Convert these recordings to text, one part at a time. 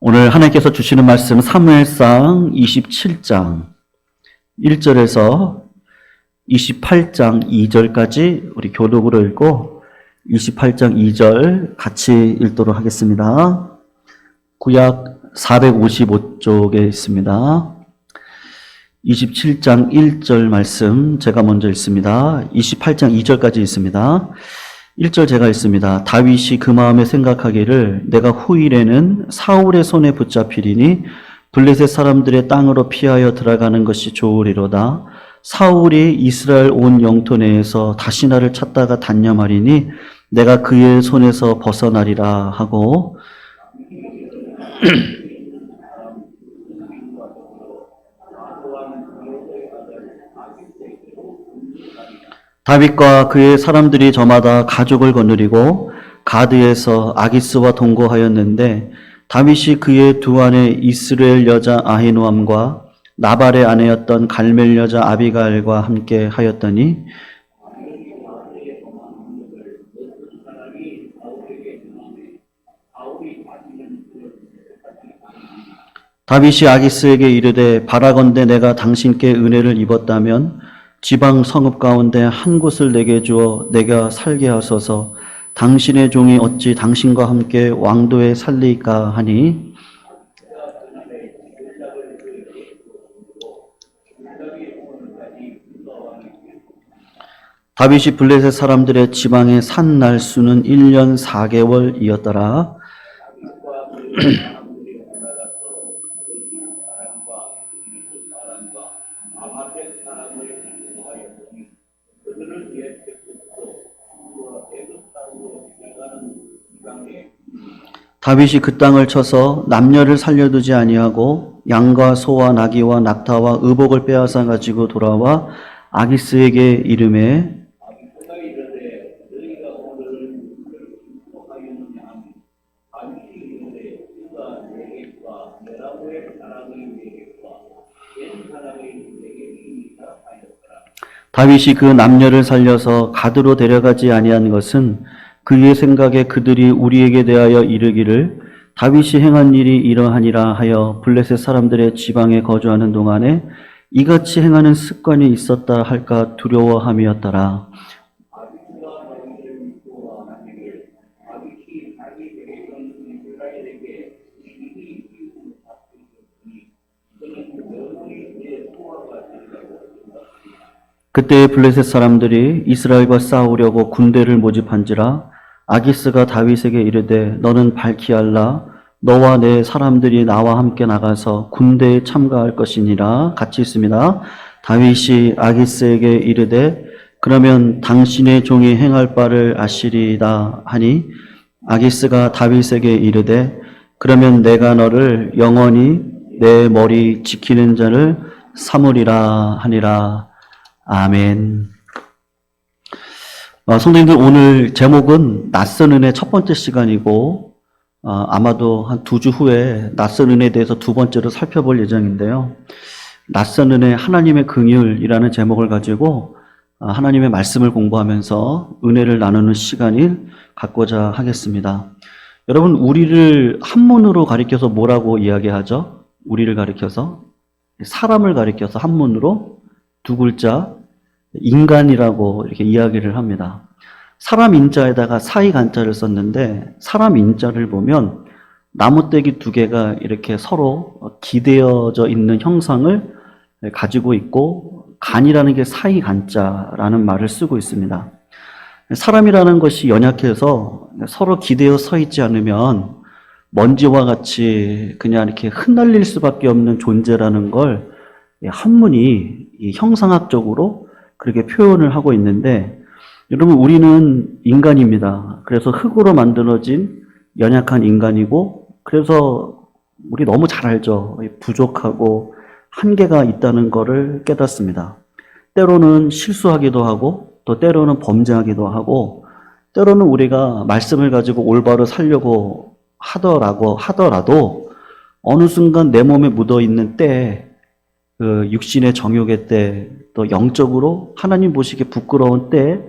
오늘 하나님께서 주시는 말씀 사무엘상 27장 1절에서 28장 2절까지 우리 교독으로 읽고 28장 2절 같이 읽도록 하겠습니다. 구약 455쪽에 있습니다. 27장 1절 말씀 제가 먼저 읽습니다. 28장 2절까지 있습니다. 1절 제가 읽습니다. 다윗이 그 마음에 생각하기를 내가 후일에는 사울의 손에 붙잡히리니 블레셋 사람들의 땅으로 피하여 들어가는 것이 좋으리로다. 사울이 이스라엘 온 영토 내에서 다시 나를 찾다가 단념하리니 내가 그의 손에서 벗어나리라 하고 다윗과 그의 사람들이 저마다 가족을 거느리고 가드에서 아기스와 동거하였는데 다윗이 그의 두 아내 이스라엘 여자 아히노암과 나발의 아내였던 갈멜 여자 아비가일과 함께 하였더니 다윗이 아기스에게 이르되 바라건대 내가 당신께 은혜를 입었다면 지방 성읍 가운데 한 곳을 내게 주어 내가 살게 하소서. 당신의 종이 어찌 당신과 함께 왕도에 살리까 하니 다윗이 블레셋 사람들의 지방에 산 날수는 1년 4개월이었더라. 다윗이 그 땅을 쳐서 남녀를 살려두지 아니하고 양과 소와 나귀와 낙타와 의복을 빼앗아 가지고 돌아와 아기스에게 이르매 다윗이 그 남녀를 살려서 가드로 데려가지 아니한 것은 그의 생각에 그들이 우리에게 대하여 이르기를 다윗이 행한 일이 이러하니라 하여 블레셋 사람들의 지방에 거주하는 동안에 이같이 행하는 습관이 있었다 할까 두려워함이었더라. 그때 블레셋 사람들이 이스라엘과 싸우려고 군대를 모집한지라 아기스가 다윗에게 이르되 너는 발키알라 너와 내 사람들이 나와 함께 나가서 군대에 참가할 것이니라. 같이 있습니다. 다윗이 아기스에게 이르되 그러면 당신의 종이 행할 바를 아시리이다 하니 아기스가 다윗에게 이르되 그러면 내가 너를 영원히 내 머리 지키는 자를 삼으리라 하니라. 아멘. 성도님들, 오늘 제목은 낯선 은혜 첫 번째 시간이고 아마도 한 2주 후에 낯선 은혜에 대해서 두 번째로 살펴볼 예정인데요. 낯선 은혜 하나님의 긍휼이라는 제목을 가지고 하나님의 말씀을 공부하면서 은혜를 나누는 시간을 갖고자 하겠습니다. 여러분, 우리를 한문으로 가리켜서 뭐라고 이야기하죠? 우리를 가리켜서 사람을 가리켜서 한문으로 두 글자 인간이라고 이렇게 이야기를 합니다. 사람 인자에다가 사이 간자를 썼는데 사람 인자를 보면 나무떼기 두 개가 이렇게 서로 기대어져 있는 형상을 가지고 있고 간이라는 게 사이 간자라는 말을 쓰고 있습니다. 사람이라는 것이 연약해서 서로 기대어 서 있지 않으면 먼지와 같이 그냥 이렇게 흩날릴 수밖에 없는 존재라는 걸 한문이 형상학적으로 그렇게 표현을 하고 있는데 여러분, 우리는 인간입니다. 그래서 흙으로 만들어진 연약한 인간이고 그래서 우리 너무 잘 알죠. 부족하고 한계가 있다는 것을 깨닫습니다. 때로는 실수하기도 하고 또 때로는 범죄하기도 하고 때로는 우리가 말씀을 가지고 올바로 살려고 하더라도 어느 순간 내 몸에 묻어있는 때에 그 육신의 정욕의 때, 또 영적으로 하나님 보시기에 부끄러운 때,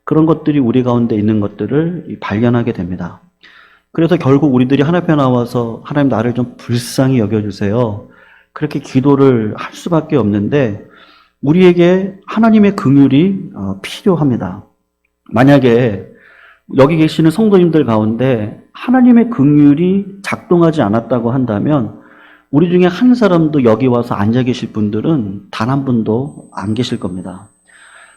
그런 것들이 우리 가운데 있는 것들을 발견하게 됩니다. 그래서 결국 우리들이 하나님 앞에 나와서 하나님 나를 좀 불쌍히 여겨주세요. 그렇게 기도를 할 수밖에 없는데 우리에게 하나님의 긍휼이 필요합니다. 만약에 여기 계시는 성도님들 가운데 하나님의 긍휼이 작동하지 않았다고 한다면 우리 중에 한 사람도 여기 와서 앉아 계실 분들은 단 한 분도 안 계실 겁니다.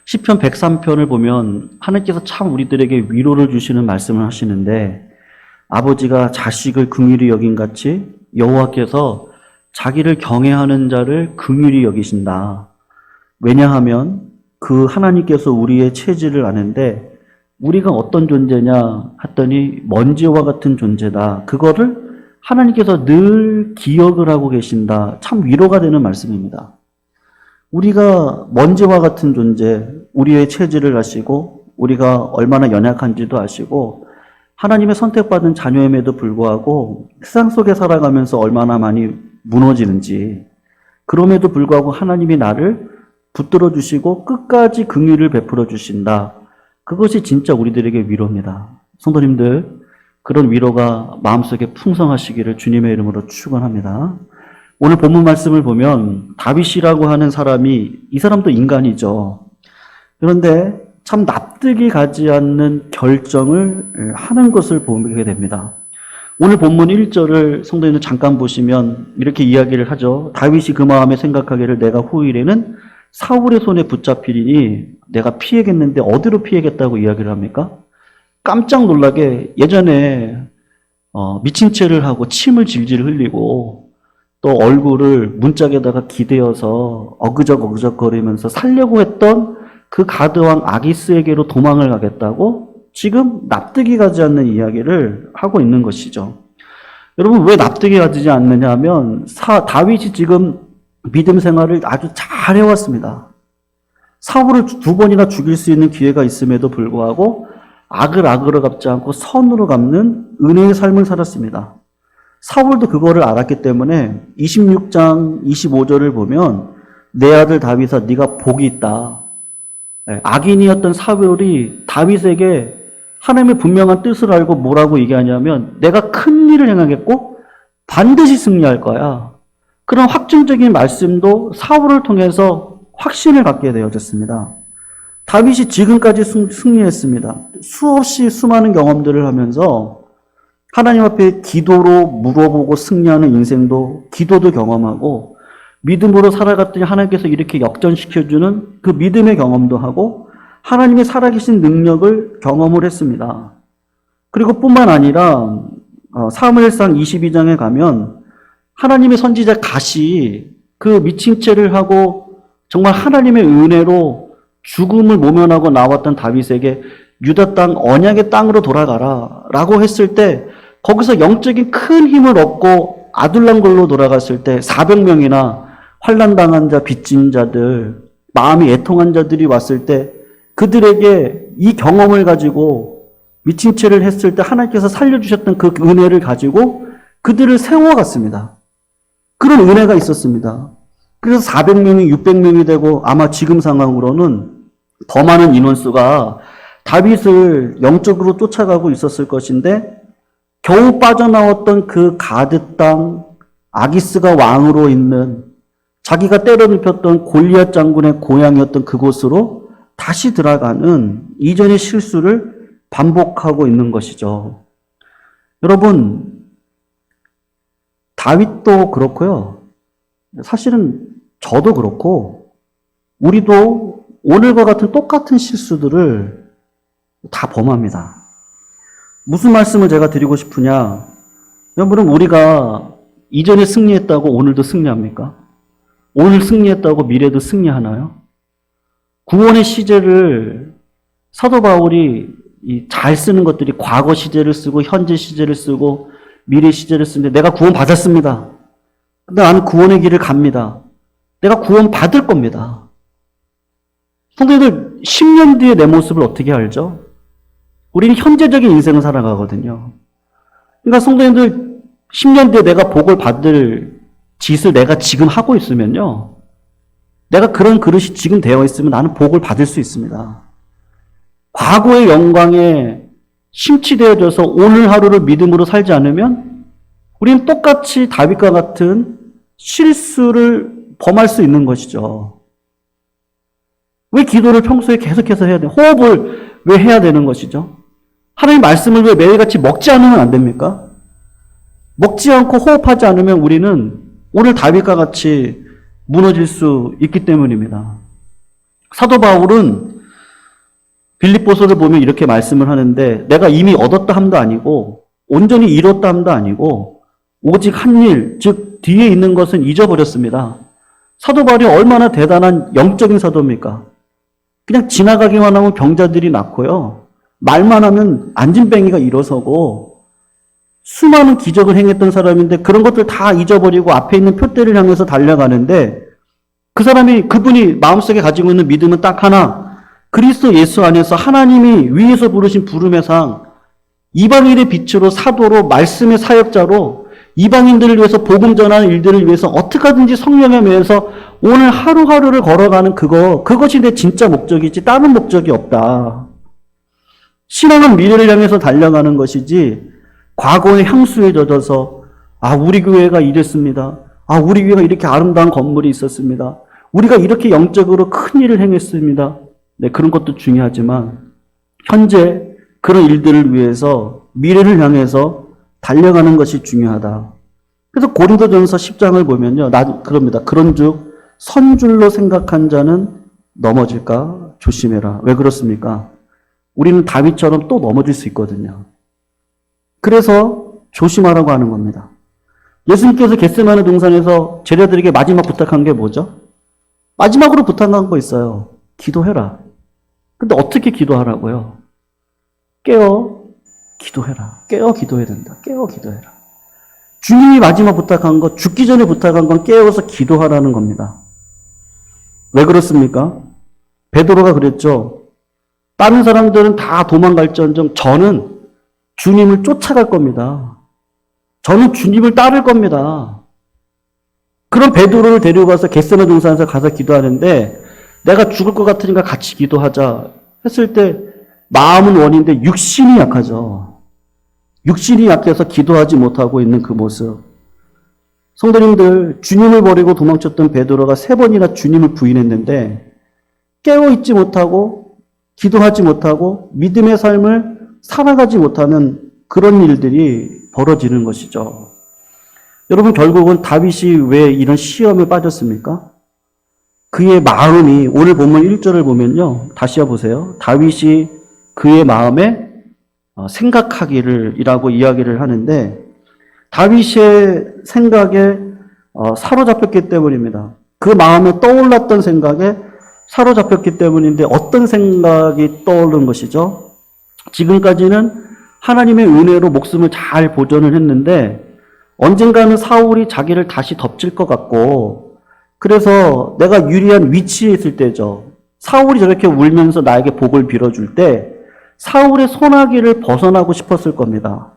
시편 103편을 보면 하나님께서 참 우리들에게 위로를 주시는 말씀을 하시는데 아버지가 자식을 긍휼히 여긴 같이 여호와께서 자기를 경외하는 자를 긍휼히 여기신다. 왜냐하면 그 하나님께서 우리의 체질을 아는데 우리가 어떤 존재냐 했더니 먼지와 같은 존재다. 그거를 하나님께서 늘 기억을 하고 계신다. 참 위로가 되는 말씀입니다. 우리가 먼지와 같은 존재, 우리의 체질을 아시고 우리가 얼마나 연약한지도 아시고 하나님의 선택받은 자녀임에도 불구하고 세상 속에 살아가면서 얼마나 많이 무너지는지 그럼에도 불구하고 하나님이 나를 붙들어 주시고 끝까지 긍휼을 베풀어 주신다. 그것이 진짜 우리들에게 위로입니다. 성도님들, 그런 위로가 마음속에 풍성하시기를 주님의 이름으로 축원합니다. 오늘 본문 말씀을 보면 다윗이라고 하는 사람이 이 사람도 인간이죠. 그런데 참 납득이 가지 않는 결정을 하는 것을 보게 됩니다. 오늘 본문 1절을 성도님들 잠깐 보시면 이렇게 이야기를 하죠. 다윗이 그 마음에 생각하기를 내가 후일에는 사울의 손에 붙잡히리니 내가 피해겠는데 어디로 피해겠다고 이야기를 합니까? 깜짝 놀라게 예전에 미친 채를 하고 침을 질질 흘리고 또 얼굴을 문짝에다가 기대어서 어그적 거리면서 살려고 했던 그 가드왕 아기스에게로 도망을 가겠다고 지금 납득이 가지 않는 이야기를 하고 있는 것이죠. 여러분 왜 납득이 가지 않느냐 하면 다윗이 지금 믿음 생활을 아주 잘 해왔습니다. 사울을 2번이나 죽일 수 있는 기회가 있음에도 불구하고 악을 갚지 않고 선으로 갚는 은혜의 삶을 살았습니다. 사울도 그거를 알았기 때문에 26장 25절을 보면 내 아들 다윗아 네가 복이 있다. 악인이었던 사울이 다윗에게 하나님의 분명한 뜻을 알고 뭐라고 얘기하냐면 내가 큰 일을 행하겠고 반드시 승리할 거야. 그런 확증적인 말씀도 사울을 통해서 확신을 갖게 되어졌습니다. 다윗이 지금까지 승리했습니다. 수없이 수많은 경험들을 하면서 하나님 앞에 기도로 물어보고 승리하는 인생도 기도도 경험하고 믿음으로 살아갔더니 하나님께서 이렇게 역전시켜주는 그 믿음의 경험도 하고 하나님의 살아계신 능력을 경험을 했습니다. 그리고 뿐만 아니라 사무엘상 22장에 가면 하나님의 선지자 갓이 그 미친 채를 하고 정말 하나님의 은혜로 죽음을 모면하고 나왔던 다윗에게 유다 땅 언약의 땅으로 돌아가라 라고 했을 때 거기서 영적인 큰 힘을 얻고 아둘람굴로 돌아갔을 때 400명이나 환난당한 자, 빚진 자들, 마음이 애통한 자들이 왔을 때 그들에게 이 경험을 가지고 미친 채를 했을 때 하나님께서 살려주셨던 그 은혜를 가지고 그들을 세워갔습니다. 그런 은혜가 있었습니다. 그래서 400명이 600명이 되고 아마 지금 상황으로는 더 많은 인원수가 다윗을 영적으로 쫓아가고 있었을 것인데 겨우 빠져나왔던 그 가드 땅 아기스가 왕으로 있는 자기가 때려눕혔던 골리앗 장군의 고향이었던 그곳으로 다시 들어가는 이전의 실수를 반복하고 있는 것이죠. 여러분, 다윗도 그렇고요. 사실은 저도 그렇고 우리도 오늘과 같은 똑같은 실수들을 다 범합니다. 무슨 말씀을 제가 드리고 싶으냐? 여러분, 우리가 이전에 승리했다고 오늘도 승리합니까? 오늘 승리했다고 미래도 승리하나요? 구원의 시제를 사도 바울이 잘 쓰는 것들이 과거 시제를 쓰고 현재 시제를 쓰고 미래 시제를 쓰는데 내가 구원 받았습니다. 근데 나는 구원의 길을 갑니다. 내가 구원 받을 겁니다. 성도님들 10년 뒤에 내 모습을 어떻게 알죠? 우리는 현재적인 인생을 살아가거든요. 그러니까 성도님들 10년 뒤에 내가 복을 받을 짓을 내가 지금 하고 있으면요. 내가 그런 그릇이 지금 되어 있으면 나는 복을 받을 수 있습니다. 과거의 영광에 심취되어져서 오늘 하루를 믿음으로 살지 않으면 우리는 똑같이 다윗과 같은 실수를 범할 수 있는 것이죠. 왜 기도를 평소에 계속해서 해야 돼요? 호흡을 왜 해야 되는 것이죠? 하나님 말씀을 왜 매일같이 먹지 않으면 안 됩니까? 먹지 않고 호흡하지 않으면 우리는 오늘 다윗과 같이 무너질 수 있기 때문입니다. 사도 바울은 빌립보서를 보면 이렇게 말씀을 하는데 내가 이미 얻었다 함도 아니고 온전히 이뤘다 함도 아니고 오직 한 일, 즉 뒤에 있는 것은 잊어버렸습니다. 사도 바울이 얼마나 대단한 영적인 사도입니까? 그냥 지나가기만 하면 병자들이 낫고요. 말만 하면 안진뱅이가 일어서고 수많은 기적을 행했던 사람인데 그런 것들 다 잊어버리고 앞에 있는 표대를 향해서 달려가는데 그분이 마음속에 가지고 있는 믿음은 딱 하나, 그리스도 예수 안에서 하나님이 위에서 부르신 부름의 상, 이방인의 빛으로 사도로 말씀의 사역자로 이방인들을 위해서 복음 전하는 일들을 위해서 어떻게 하든지 성령에 매여서 오늘 하루하루를 걸어가는 그것이 내 진짜 목적이지 다른 목적이 없다. 신앙은 미래를 향해서 달려가는 것이지 과거의 향수에 젖어서 우리 교회가 이랬습니다. 우리 교회가 이렇게 아름다운 건물이 있었습니다. 우리가 이렇게 영적으로 큰 일을 행했습니다. 네, 그런 것도 중요하지만 현재 그런 일들을 위해서 미래를 향해서 달려가는 것이 중요하다. 그래서 고린도전서 10장을 보면요. 그럽니다. 그런즉 선줄로 생각한 자는 넘어질까 조심해라. 왜 그렇습니까? 우리는 다윗처럼 또 넘어질 수 있거든요. 그래서 조심하라고 하는 겁니다. 예수님께서 겟세마네 동산에서 제자들에게 마지막 부탁한 게 뭐죠? 마지막으로 부탁한 거 있어요. 기도해라. 근데 어떻게 기도하라고요? 깨어 기도해라. 깨어 기도해야 된다. 깨어 기도해라. 주님이 마지막 부탁한 거, 죽기 전에 부탁한 건 깨어서 기도하라는 겁니다. 왜 그렇습니까? 베드로가 그랬죠. 다른 사람들은 다 도망갈지언정 저는 주님을 쫓아갈 겁니다. 저는 주님을 따를 겁니다. 그런 베드로를 데려가서 겟세마네 동산에서 가서 기도하는데 내가 죽을 것 같으니까 같이 기도하자 했을 때 마음은 원인데 육신이 약하죠. 육신이 약해서 기도하지 못하고 있는 그 모습. 성도님들, 주님을 버리고 도망쳤던 베드로가 3번이나 주님을 부인했는데 깨어있지 못하고 기도하지 못하고 믿음의 삶을 살아가지 못하는 그런 일들이 벌어지는 것이죠. 여러분, 결국은 다윗이 왜 이런 시험에 빠졌습니까? 그의 마음이, 오늘 본문 1절을 보면요. 다시 해보세요. 다윗이 그의 마음에 생각하기를 이라고 이야기를 하는데 다윗의 생각에 사로잡혔기 때문입니다. 그 마음에 떠올랐던 생각에 사로잡혔기 때문인데 어떤 생각이 떠오른 것이죠? 지금까지는 하나님의 은혜로 목숨을 잘 보존을 했는데 언젠가는 사울이 자기를 다시 덮칠 것 같고 그래서 내가 유리한 위치에 있을 때죠. 사울이 저렇게 울면서 나에게 복을 빌어줄 때 사울의 손아귀를 벗어나고 싶었을 겁니다.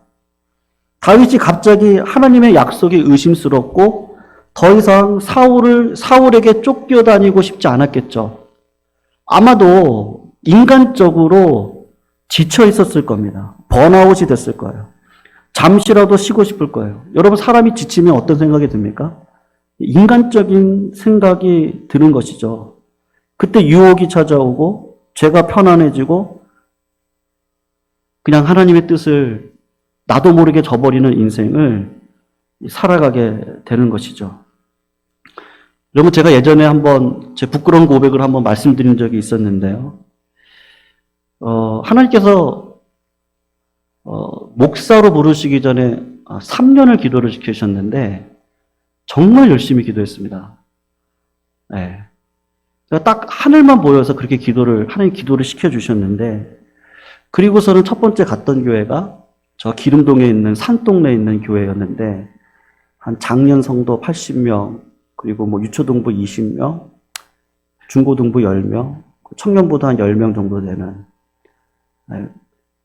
다윗이 갑자기 하나님의 약속이 의심스럽고 더 이상 사울에게 쫓겨다니고 싶지 않았겠죠. 아마도 인간적으로 지쳐 있었을 겁니다. 번아웃이 됐을 거예요. 잠시라도 쉬고 싶을 거예요. 여러분, 사람이 지치면 어떤 생각이 듭니까? 인간적인 생각이 드는 것이죠. 그때 유혹이 찾아오고 죄가 편안해지고 그냥 하나님의 뜻을 나도 모르게 저버리는 인생을 살아가게 되는 것이죠. 여러분, 제가 예전에 한번 제 부끄러운 고백을 한번 말씀드린 적이 있었는데요. 하나님께서 목사로 부르시기 전에 3년을 기도를 시키셨는데 정말 열심히 기도했습니다. 네. 제가 딱 하늘만 보여서 그렇게 하나님 기도를 시켜주셨는데 그리고서는 첫 번째 갔던 교회가 저 기름동에 있는 산동네에 있는 교회였는데 한 장년 성도 80명 그리고 유초동부 20명 중고등부 10명 청년부도 한 10명 정도 되는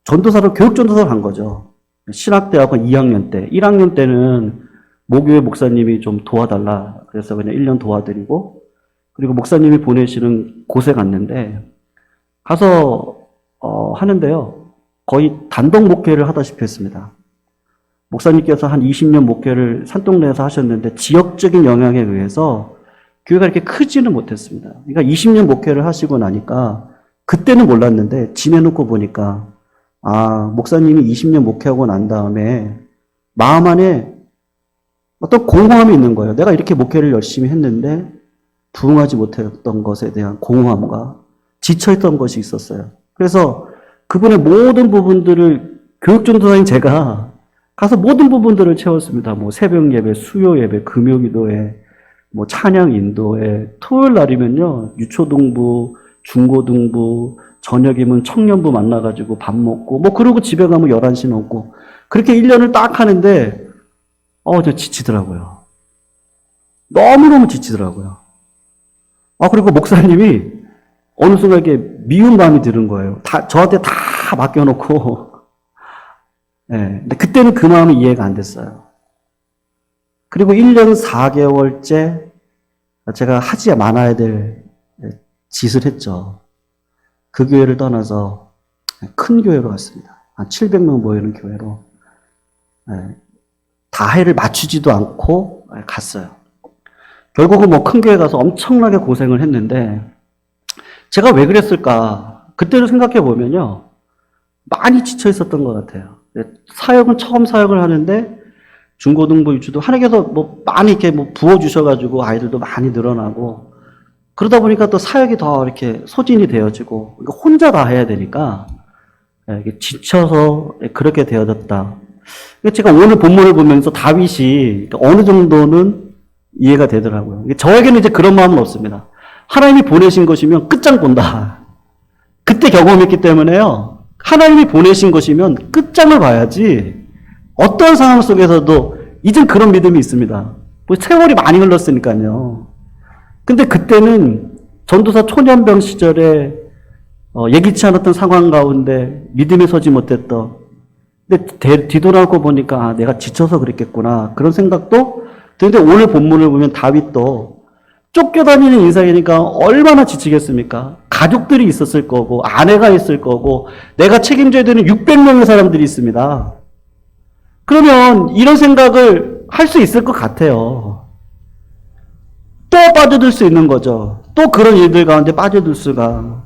전도사로 교육전도사로 간 거죠. 신학대학원 2학년 때 1학년 때는 모교회 목사님이 좀 도와달라 그래서 그냥 1년 도와드리고 그리고 목사님이 보내시는 곳에 갔는데 가서 하는데요. 거의 단독 목회를 하다시피 했습니다. 목사님께서 한 20년 목회를 산동네에서 하셨는데 지역적인 영향에 의해서 교회가 이렇게 크지는 못했습니다. 그러니까 20년 목회를 하시고 나니까 그때는 몰랐는데 지내놓고 보니까 목사님이 20년 목회하고 난 다음에 마음 안에 어떤 공허함이 있는 거예요. 내가 이렇게 목회를 열심히 했는데 부응하지 못했던 것에 대한 공허함과 지쳐있던 것이 있었어요. 그래서 그분의 모든 부분들을 교육전도사인 제가 가서 모든 부분들을 채웠습니다. 뭐 새벽 예배, 수요 예배, 금요 기도회, 뭐 찬양 인도회, 토요일 날이면요 유초등부, 중고등부, 저녁이면 청년부 만나가지고 밥 먹고 뭐 그러고 집에 가면 11시 넘고 그렇게 1년을 딱 하는데 저 지치더라고요. 너무너무 지치더라고요. 그리고 목사님이 어느 순간 이렇게 미운 마음이 드는 거예요. 저한테 다 맡겨놓고. 네, 근데 그때는 그 마음이 이해가 안 됐어요. 그리고 1년 4개월째 제가 하지 말아야 될 짓을 했죠. 그 교회를 떠나서 큰 교회로 갔습니다. 한 700명 모이는 교회로. 다해를 맞추지도 않고 갔어요. 결국은 뭐 큰 교회 가서 엄청나게 고생을 했는데 제가 왜 그랬을까? 그때를 생각해 보면요. 많이 지쳐 있었던 것 같아요. 사역은 처음 사역을 하는데 중고등부 유치도 하나님께서 뭐 많이 이렇게 뭐 부어주셔가지고 아이들도 많이 늘어나고 그러다 보니까 또 사역이 더 이렇게 소진이 되어지고 혼자 다 해야 되니까 지쳐서 그렇게 되어졌다. 제가 오늘 본문을 보면서 다윗이 어느 정도는 이해가 되더라고요. 저에게는 이제 그런 마음은 없습니다. 하나님이 보내신 것이면 끝장 본다. 그때 경험했기 때문에요. 하나님이 보내신 것이면 끝장을 봐야지 어떤 상황 속에서도 이젠 그런 믿음이 있습니다. 뭐 세월이 많이 흘렀으니까요. 근데 그때는 전도사 초년병 시절에 예기치 않았던 상황 가운데 믿음에 서지 못했던 근데 뒤돌아보고 보니까 내가 지쳐서 그랬겠구나 그런 생각도 드는데 오늘 본문을 보면 다윗도 쫓겨다니는 인생이니까 얼마나 지치겠습니까? 가족들이 있었을 거고 아내가 있을 거고 내가 책임져야 되는 600명의 사람들이 있습니다. 그러면 이런 생각을 할 수 있을 것 같아요. 또 빠져들 수 있는 거죠. 또 그런 일들 가운데 빠져들 수가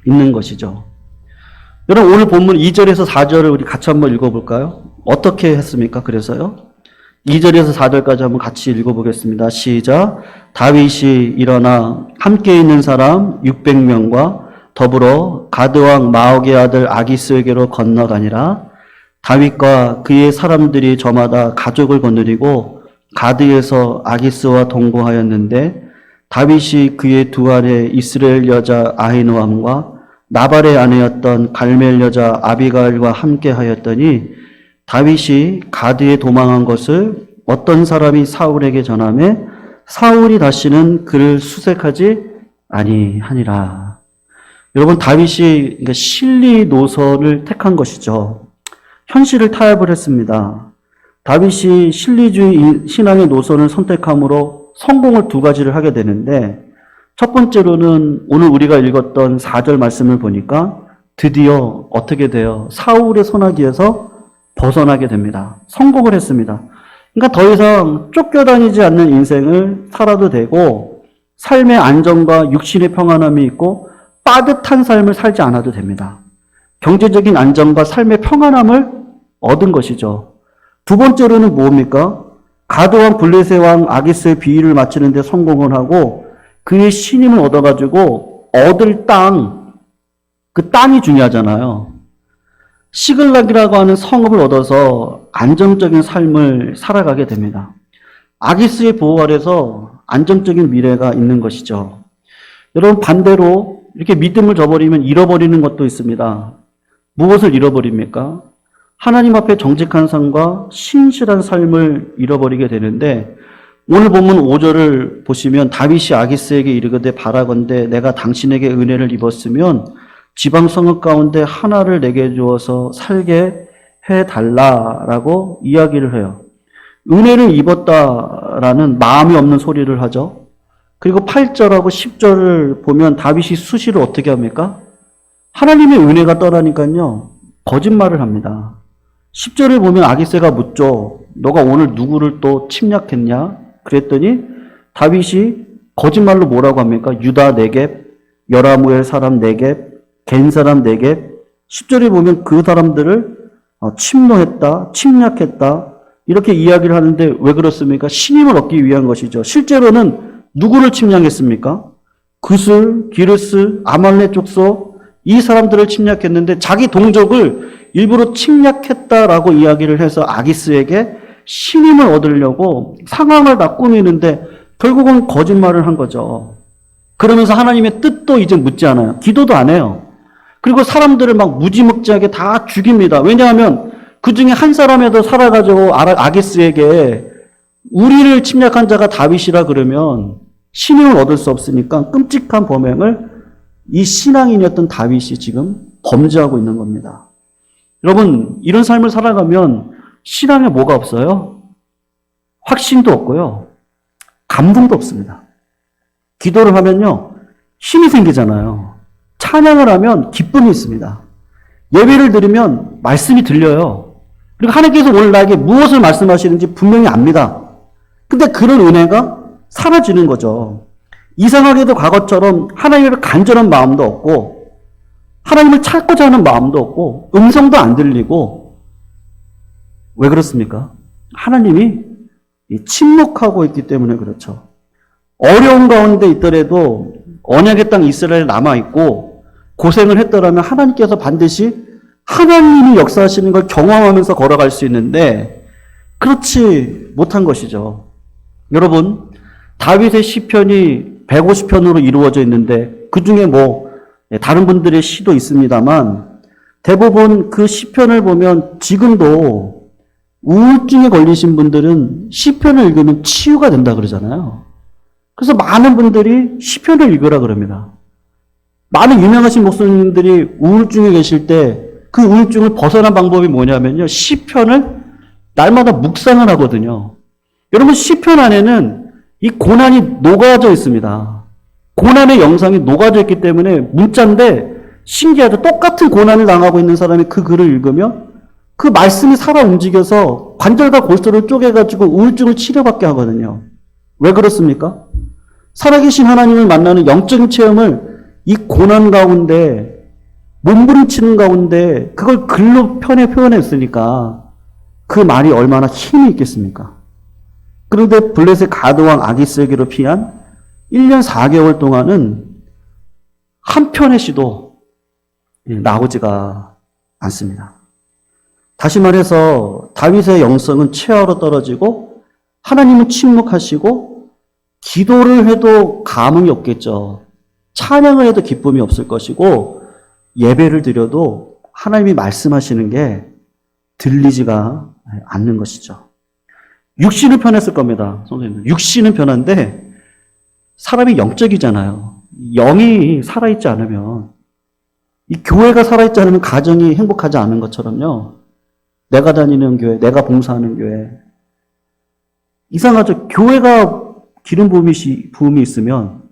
있는 것이죠. 여러분 오늘 본문 2절에서 4절을 우리 같이 한번 읽어볼까요? 어떻게 했습니까? 그래서요. 2절에서 4절까지 한번 같이 읽어보겠습니다. 시작. 다윗이 일어나 함께 있는 사람 600명과 더불어 가드왕 마옥의 아들 아기스에게로 건너가니라. 다윗과 그의 사람들이 저마다 가족을 거느리고 가드에서 아기스와 동거하였는데 다윗이 그의 두 아내 이스라엘 여자 아히노암과 나발의 아내였던 갈멜 여자 아비가일과 함께 하였더니 다윗이 가드에 도망한 것을 어떤 사람이 사울에게 전하매 사울이 다시는 그를 수색하지 아니하니라. 여러분 다윗이 실리 노선을 택한 것이죠. 현실을 타협을 했습니다. 다윗이 실리주의 신앙의 노선을 선택함으로 성공을 두 가지를 하게 되는데 첫 번째로는 오늘 우리가 읽었던 4절 말씀을 보니까 드디어 어떻게 돼요? 사울의 손아귀에서 벗어나게 됩니다. 성공을 했습니다. 그러니까 더 이상 쫓겨다니지 않는 인생을 살아도 되고 삶의 안정과 육신의 평안함이 있고 빠듯한 삶을 살지 않아도 됩니다. 경제적인 안정과 삶의 평안함을 얻은 것이죠. 두 번째로는 뭡니까? 가드왕 블레셋 왕 아기스의 비위를 맞추는 데 성공을 하고 그의 신임을 얻어가지고 얻을 땅, 그 땅이 중요하잖아요. 시글락이라고 하는 성읍을 얻어서 안정적인 삶을 살아가게 됩니다. 아기스의 보호 아래서 안정적인 미래가 있는 것이죠. 여러분 반대로 이렇게 믿음을 저버리면 잃어버리는 것도 있습니다. 무엇을 잃어버립니까? 하나님 앞에 정직한 삶과 신실한 삶을 잃어버리게 되는데 오늘 본문 5절을 보시면 다윗이 아기스에게 이르거든 바라건대 내가 당신에게 은혜를 입었으면 지방 성읍 가운데 하나를 내게 주어서 살게 해달라라고 이야기를 해요. 은혜를 입었다라는 마음이 없는 소리를 하죠. 그리고 8절하고 10절을 보면 다윗이 수시로 어떻게 합니까? 하나님의 은혜가 떠나니까요. 거짓말을 합니다. 10절에 보면 아기새가 묻죠. 너가 오늘 누구를 또 침략했냐? 그랬더니 다윗이 거짓말로 뭐라고 합니까? 유다 네겝, 여라무엘 사람 네겝, 겐 사람 네겝. 10절에 보면 그 사람들을 침노했다, 침략했다 이렇게 이야기를 하는데 왜 그렇습니까? 신임을 얻기 위한 것이죠. 실제로는 누구를 침략했습니까? 그슬, 기르스, 아말렉 족속 이 사람들을 침략했는데 자기 동족을 일부러 침략했다라고 이야기를 해서 아기스에게 신임을 얻으려고 상황을 다 꾸미는데 결국은 거짓말을 한 거죠. 그러면서 하나님의 뜻도 이제 묻지 않아요. 기도도 안 해요. 그리고 사람들을 막 무지막지하게 다 죽입니다. 왜냐하면 그 중에 한 사람이라도 살아가지고 아기스에게 우리를 침략한 자가 다윗이라 그러면 신임을 얻을 수 없으니까 끔찍한 범행을 이 신앙인이었던 다윗이 지금 범죄하고 있는 겁니다. 여러분, 이런 삶을 살아가면 신앙에 뭐가 없어요? 확신도 없고요. 감동도 없습니다. 기도를 하면요, 힘이 생기잖아요. 찬양을 하면 기쁨이 있습니다. 예배를 드리면 말씀이 들려요. 그리고 하나님께서 오늘 나에게 무엇을 말씀하시는지 분명히 압니다. 근데 그런 은혜가 사라지는 거죠. 이상하게도 과거처럼 하나님을 간절한 마음도 없고 하나님을 찾고자 하는 마음도 없고 음성도 안 들리고 왜 그렇습니까? 하나님이 침묵하고 있기 때문에 그렇죠. 어려운 가운데 있더라도 언약의 땅 이스라엘에 남아있고 고생을 했더라면 하나님께서 반드시 하나님이 역사하시는 걸 경험하면서 걸어갈 수 있는데 그렇지 못한 것이죠. 여러분, 다윗의 시편이 150편으로 이루어져 있는데 그 중에 다른 분들의 시도 있습니다만 대부분 그 시편을 보면 지금도 우울증에 걸리신 분들은 시편을 읽으면 치유가 된다 그러잖아요. 그래서 많은 분들이 시편을 읽으라 그럽니다. 많은 유명하신 목사님들이 우울증에 계실 때 그 우울증을 벗어난 방법이 뭐냐면요. 시편을 날마다 묵상을 하거든요. 여러분, 시편 안에는 이 고난이 녹아져 있습니다. 고난의 영상이 녹아져 있기 때문에 문자인데 신기하죠. 똑같은 고난을 당하고 있는 사람이 그 글을 읽으면 그 말씀이 살아 움직여서 관절과 골수를 쪼개가지고 우울증을 치료받게 하거든요. 왜 그렇습니까? 살아계신 하나님을 만나는 영적인 체험을 이 고난 가운데 몸부림치는 가운데 그걸 글로 표현했으니까 그 말이 얼마나 힘이 있겠습니까? 그런데 블레셋 가드왕 아기스에게로 피한 1년 4개월 동안은 한 편의 시도 나오지가 않습니다. 다시 말해서 다윗의 영성은 최하로 떨어지고 하나님은 침묵하시고 기도를 해도 감흥이 없겠죠. 찬양을 해도 기쁨이 없을 것이고 예배를 드려도 하나님이 말씀하시는 게 들리지가 않는 것이죠. 육신은 편했을 겁니다. 선생님, 육신은 편한데 사람이 영적이잖아요. 영이 살아있지 않으면 이 교회가 살아있지 않으면 가정이 행복하지 않은 것처럼요. 내가 다니는 교회, 내가 봉사하는 교회 이상하죠. 교회가 기름 부음이 있으면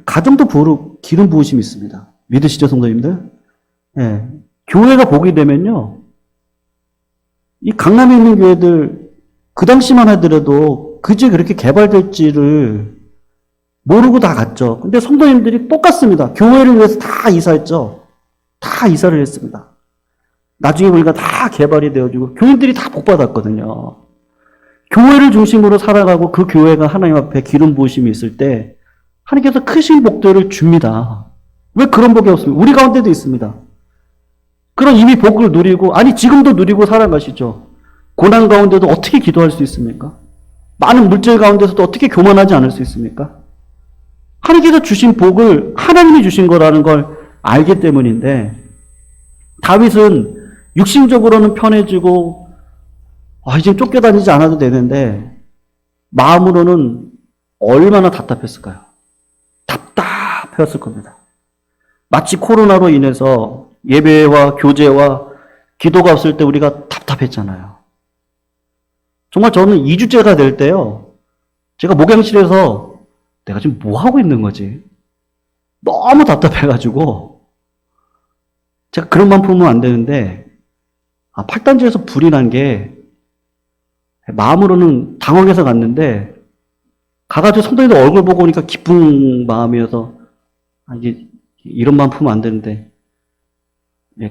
가정도 기름 부으심이 있습니다. 믿으시죠, 성도님들? 예. 교회가 복이 되면요. 이 강남에 있는 교회들 그 당시만 하더라도 그제 그렇게 개발될지를 모르고 다 갔죠. 근데 성도님들이 똑같습니다. 교회를 위해서 다 이사했죠. 다 이사를 했습니다. 나중에 보니까 다 개발이 되어지고 교인들이 다 복받았거든요. 교회를 중심으로 살아가고 그 교회가 하나님 앞에 기름 부으심이 있을 때 하나님께서 크신 복들을 줍니다. 왜 그런 복이 없습니까? 우리 가운데도 있습니다. 그런 이미 복을 누리고, 아니 지금도 누리고 살아가시죠. 고난 가운데도 어떻게 기도할 수 있습니까? 많은 물질 가운데서도 어떻게 교만하지 않을 수 있습니까? 하나님께서 주신 복을 하나님이 주신 거라는 걸 알기 때문인데 다윗은 육신적으로는 편해지고 이제 쫓겨다니지 않아도 되는데 마음으로는 얼마나 답답했을까요? 답답했을 겁니다. 마치 코로나로 인해서 예배와 교제와 기도가 없을 때 우리가 답답했잖아요. 정말 저는 2주째가 될 때요. 제가 목양실에서 내가 지금 뭐 하고 있는 거지? 너무 답답해가지고 제가 그런 마음 품으면 안 되는데 팔단지에서 불이 난 게 마음으로는 당황해서 갔는데 가가지고 성도님들 얼굴 보고 오니까 기쁜 마음이어서 이게 이런 마음 품으면 안 되는데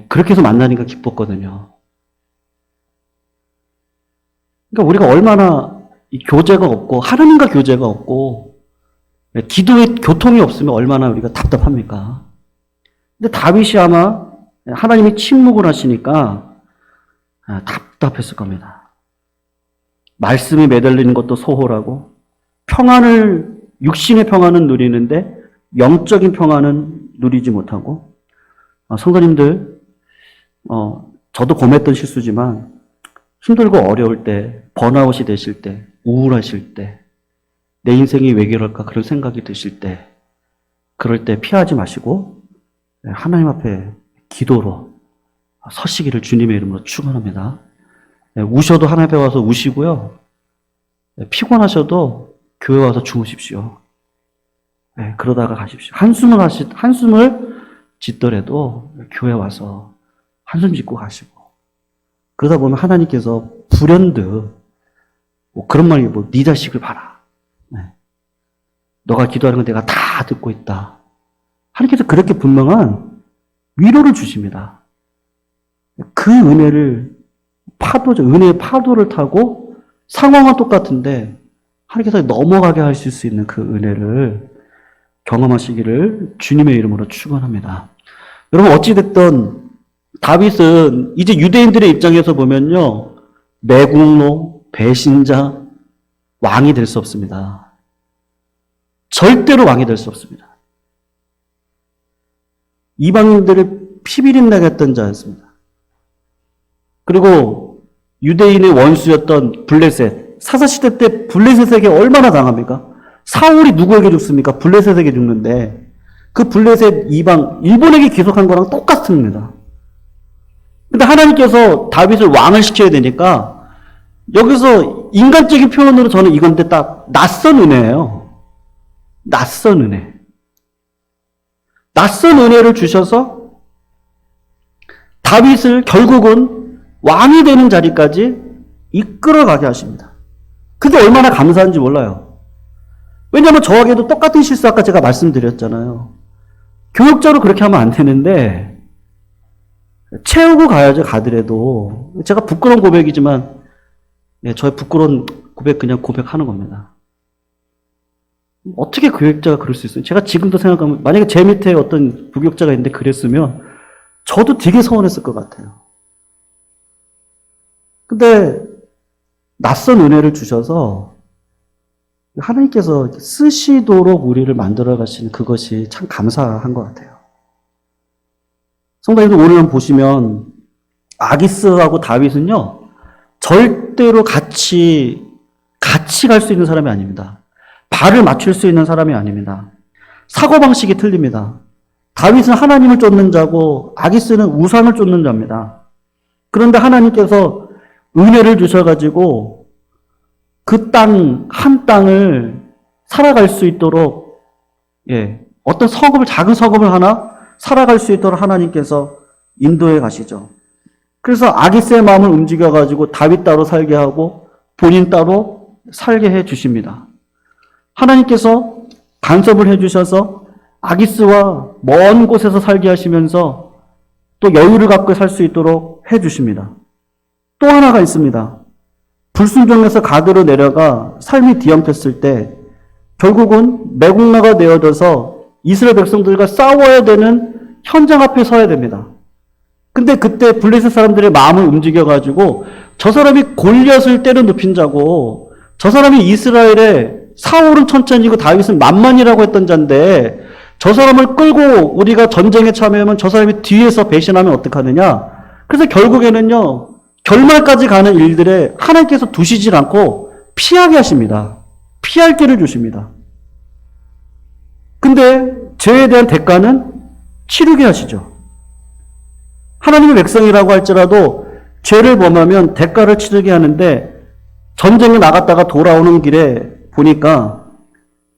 그렇게 해서 만나니까 기뻤거든요. 그러니까 우리가 얼마나 이 교제가 없고 하나님과 교제가 없고 기도의 교통이 없으면 얼마나 우리가 답답합니까? 근데 다윗이 아마 하나님이 침묵을 하시니까 답답했을 겁니다. 말씀이 매달리는 것도 소홀하고 평안을 육신의 평안은 누리는데 영적인 평안은 누리지 못하고 성도님들 저도 범했던 실수지만 힘들고 어려울 때 번아웃이 되실 때 우울하실 때 내 인생이 왜 이럴까 그런 생각이 드실 때 그럴 때 피하지 마시고 하나님 앞에 기도로 서시기를 주님의 이름으로 축원합니다. 우셔도 하나님 앞에 와서 우시고요. 피곤하셔도 교회 와서 주무십시오. 그러다가 가십시오. 한숨을 짓더라도 교회 와서 한숨 짓고 가시고 그러다 보면 하나님께서 불현듯 그런 말이 네 자식을 봐라. 너가 기도하는 건 내가 다 듣고 있다. 하나님께서 그렇게 분명한 위로를 주십니다. 그 은혜의 파도를 타고 상황은 똑같은데 하나님께서 넘어가게 하실 수 있는 그 은혜를 경험하시기를 주님의 이름으로 축원합니다. 여러분 어찌됐든 다윗은 이제 유대인들의 입장에서 보면요. 매국노, 배신자, 왕이 될 수 없습니다. 절대로 왕이 될 수 없습니다. 이방인들을 피비린내게 했던 자였습니다. 그리고 유대인의 원수였던 블레셋, 사사시대 때 블레셋에게 얼마나 당합니까? 사울이 누구에게 죽습니까? 블레셋에게 죽는데 그 블레셋 이방, 일본에게 기속한 거랑 똑같습니다. 근데 하나님께서 다윗을 왕을 시켜야 되니까 여기서 인간적인 표현으로 저는 이건데 딱 낯선 은혜예요. 낯선 은혜. 낯선 은혜를 주셔서 다윗을 결국은 왕이 되는 자리까지 이끌어가게 하십니다. 그게 얼마나 감사한지 몰라요. 왜냐하면 저에게도 똑같은 실수 아까 제가 말씀드렸잖아요. 교육자로 그렇게 하면 안 되는데 채우고 가야죠. 가더라도. 제가 부끄러운 고백이지만 저의 부끄러운 고백 그냥 고백하는 겁니다. 어떻게 교육자가 그럴 수 있어요? 제가 지금도 생각하면 만약에 제 밑에 어떤 부교육자가 있는데 그랬으면 저도 되게 서운했을 것 같아요. 근데 낯선 은혜를 주셔서 하나님께서 쓰시도록 우리를 만들어 가시는 그것이 참 감사한 것 같아요. 성도님들 오늘 보시면 아기스하고 다윗은요 절대로 같이 갈 수 있는 사람이 아닙니다. 발을 맞출 수 있는 사람이 아닙니다. 사고방식이 틀립니다. 다윗은 하나님을 쫓는 자고 아기스는 우상을 쫓는 자입니다. 그런데 하나님께서 은혜를 주셔가지고 그 한 땅을 살아갈 수 있도록 어떤 작은 서금을 하나 살아갈 수 있도록 하나님께서 인도해 가시죠. 그래서 아기스의 마음을 움직여가지고 다윗 따로 살게 하고 본인 따로 살게 해 주십니다. 하나님께서 간섭을 해 주셔서 아기스와 먼 곳에서 살게 하시면서 또 여유를 갖고 살 수 있도록 해 주십니다. 또 하나가 있습니다. 불순종에서 가드로 내려가 삶이 뒤엉켰을 때 결국은 매국노가 되어져서 이스라엘 백성들과 싸워야 되는 현장 앞에 서야 됩니다. 근데 그때 블레셋 사람들의 마음을 움직여가지고 저 사람이 골리앗을 때려 눕힌 자고 저 사람이 이스라엘의 사울은 천천히고 다윗은 만만이라고 했던 자인데 저 사람을 끌고 우리가 전쟁에 참여하면 저 사람이 뒤에서 배신하면 어떡하느냐. 그래서 결국에는요 결말까지 가는 일들에 하나님께서 두시질 않고 피하게 하십니다. 피할 길을 주십니다. 근데 죄에 대한 대가는 치르게 하시죠. 하나님의 백성이라고 할지라도 죄를 범하면 대가를 치르게 하는데 전쟁에 나갔다가 돌아오는 길에 보니까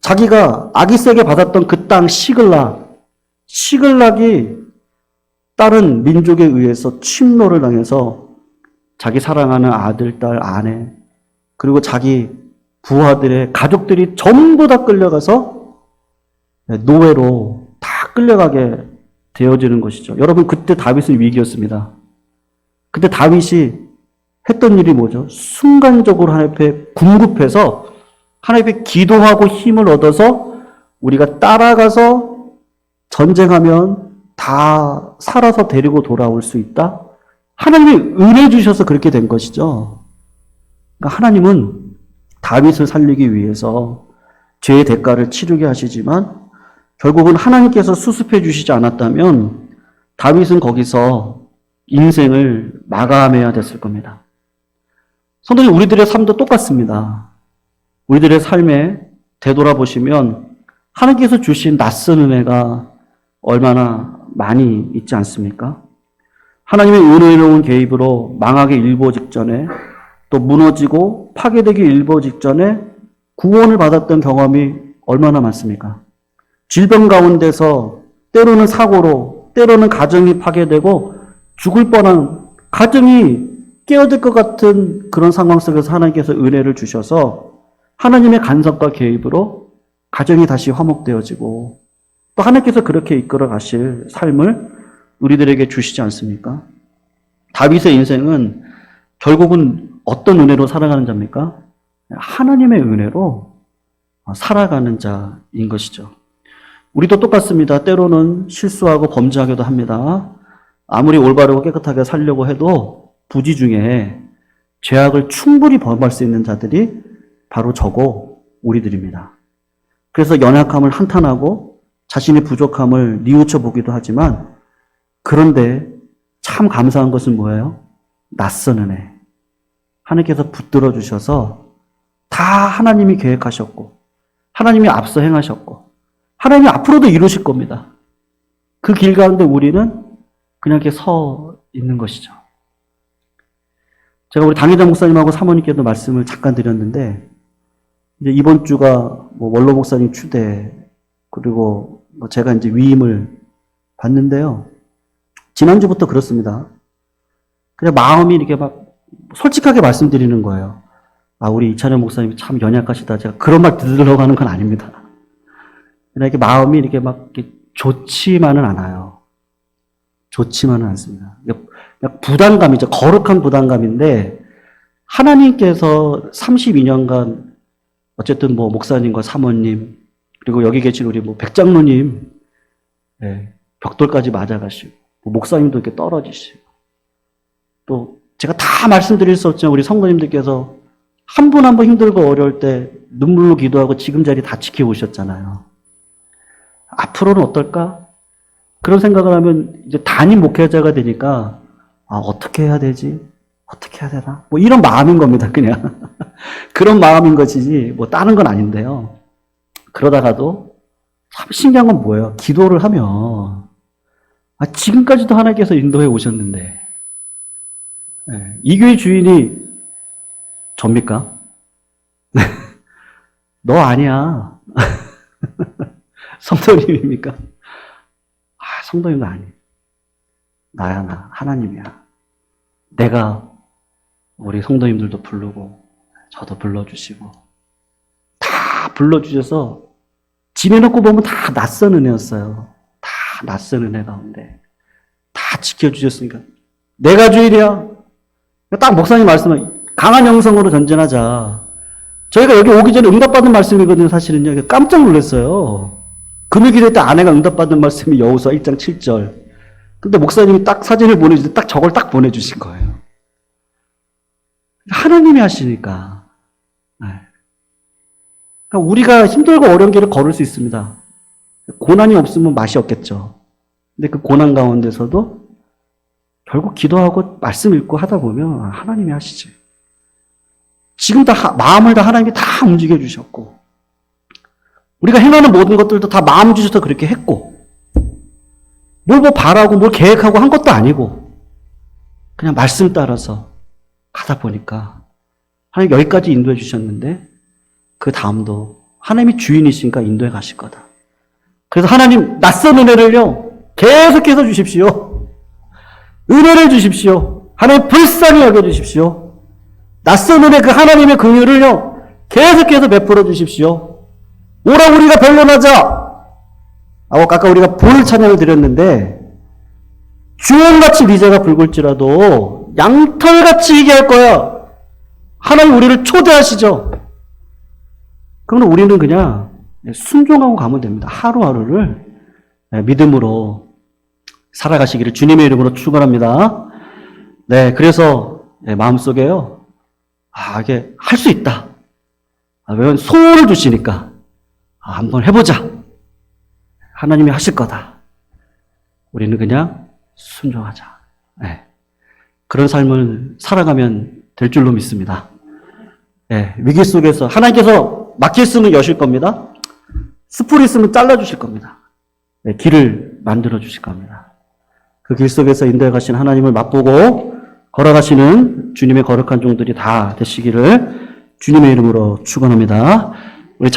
자기가 아기스에게 받았던 그 땅 시글락이 다른 민족에 의해서 침노를 당해서 자기 사랑하는 아들, 딸, 아내, 그리고 자기 부하들의 가족들이 전부 다 끌려가서 노예로 다 끌려가게 되어지는 것이죠. 여러분, 그때 다윗은 위기였습니다. 그때 다윗이 했던 일이 뭐죠? 순간적으로 하나님 앞에 궁급해서 하나님 앞에 기도하고 힘을 얻어서 우리가 따라가서 전쟁하면 다 살아서 데리고 돌아올 수 있다? 하나님이 은혜 주셔서 그렇게 된 것이죠. 그러니까 하나님은 다윗을 살리기 위해서 죄의 대가를 치르게 하시지만 결국은 하나님께서 수습해 주시지 않았다면 다윗은 거기서 인생을 마감해야 됐을 겁니다. 성도님, 우리들의 삶도 똑같습니다. 우리들의 삶에 되돌아보시면 하나님께서 주신 낯선 은혜가 얼마나 많이 있지 않습니까? 하나님의 은혜로운 개입으로 망하기 일보 직전에, 또 무너지고 파괴되기 일보 직전에 구원을 받았던 경험이 얼마나 많습니까? 질병 가운데서 때로는 사고로, 때로는 가정이 파괴되고 죽을 뻔한, 가정이 깨어질 것 같은 그런 상황 속에서 하나님께서 은혜를 주셔서 하나님의 간섭과 개입으로 가정이 다시 화목되어지고, 또 하나님께서 그렇게 이끌어 가실 삶을 우리들에게 주시지 않습니까? 다윗의 인생은 결국은 어떤 은혜로 살아가는 자입니까? 하나님의 은혜로 살아가는 자인 것이죠. 우리도 똑같습니다. 때로는 실수하고 범죄하기도 합니다. 아무리 올바르고 깨끗하게 살려고 해도 부지 중에 죄악을 충분히 범할 수 있는 자들이 바로 저고 우리들입니다. 그래서 연약함을 한탄하고 자신의 부족함을 뉘우쳐 보기도 하지만, 그런데 참 감사한 것은 뭐예요? 낯선 은혜. 하나님께서 붙들어 주셔서 다 하나님이 계획하셨고, 하나님이 앞서 행하셨고, 하나님이 앞으로도 이루실 겁니다. 그 길 가운데 우리는 그냥 이렇게 서 있는 것이죠. 제가 우리 당회장 목사님하고 사모님께도 말씀을 잠깐 드렸는데, 이제 이번 주가 원로 목사님 추대, 그리고 제가 이제 위임을 받는데요. 지난주부터 그렇습니다. 그냥 마음이 이렇게 막 솔직하게 말씀드리는 거예요. 아, 우리 이찬현 목사님이 참 연약하시다. 제가 그런 말 들으려고 하는 건 아닙니다. 그냥 이렇게 마음이 이렇게 막 이렇게 좋지만은 않아요. 좋지만은 않습니다. 그냥 부담감이죠. 거룩한 부담감인데, 하나님께서 32년간 어쨌든 목사님과 사모님, 그리고 여기 계신 우리 백장로님, 벽돌까지 맞아가시고, 목사님도 이렇게 떨어지시고, 또 제가 다 말씀드릴 수 없지만 우리 성도님들께서 한 분 한 분 힘들고 어려울 때 눈물로 기도하고 지금 자리 다 지켜오셨잖아요. 앞으로는 어떨까? 그런 생각을 하면 이제 담임 목회자가 되니까, 아, 어떻게 해야 되지? 어떻게 해야 되나? 이런 마음인 겁니다, 그냥. 그런 마음인 것이지, 다른 건 아닌데요. 그러다가도 참 신기한 건 뭐예요? 기도를 하면, 아, 지금까지도 하나님께서 인도해 오셨는데, 이 교회 주인이 접니까? 너 아니야. 성도님입니까? 아, 성도님도 아니에요. 나야, 나. 하나님이야. 내가 우리 성도님들도 부르고, 저도 불러주시고, 다 불러주셔서, 집에 놓고 보면 다 낯선 은혜였어요. 다 낯선 은혜 가운데. 다 지켜주셨으니까. 내가 주일이야. 딱 목사님 말씀은 강한 영성으로 전진하자. 저희가 여기 오기 전에 응답받은 말씀이거든요, 사실은요. 깜짝 놀랐어요. 금요 기도 때 아내가 응답받은 말씀이 여호수아 1장 7절. 근데 목사님이 딱 사진을 보내주실 때 딱 저걸 딱 보내주신 거예요. 하나님이 하시니까. 그러니까 우리가 힘들고 어려운 길을 걸을 수 있습니다. 고난이 없으면 맛이 없겠죠. 근데 그 고난 가운데서도 결국 기도하고 말씀 읽고 하다 보면 하나님이 하시지. 지금 다 마음을 다 하나님이 다 움직여 주셨고, 우리가 행하는 모든 것들도 다 마음 주셔서 그렇게 했고, 뭘 바라고 뭘 계획하고 한 것도 아니고 그냥 말씀 따라서 가다 보니까 하나님 여기까지 인도해 주셨는데, 그 다음도 하나님이 주인이시니까 인도해 가실 거다. 그래서 하나님 낯선 은혜를요 계속해서 주십시오. 은혜를 주십시오. 하나님 불쌍히 여겨주십시오. 낯선 은혜 그 하나님의 긍휼을요 계속해서 베풀어 주십시오. 오라 우리가 변론하자. 아까 우리가 볼 찬양을 드렸는데 주홍같이 미제가 붉을지라도 양털같이 희게 할 거야. 하나님 우리를 초대하시죠. 그러면 우리는 그냥 순종하고 가면 됩니다. 하루하루를 믿음으로 살아가시기를 주님의 이름으로 축원합니다. 네, 그래서 마음속에요. 이게 할 수 있다. 왜냐면 소원을 주시니까 한번 해보자. 하나님이 하실 거다. 우리는 그냥 순종하자. 네. 그런 삶을 살아가면 될 줄로 믿습니다. 네, 위기 속에서 하나님께서 막힐 수는 여실 겁니다. 스풀 있으면 잘라주실 겁니다. 네, 길을 만들어 주실 겁니다. 그 길 속에서 인도해 가신 하나님을 맛보고 걸어가시는 주님의 거룩한 종들이 다 되시기를 주님의 이름으로 축원합니다.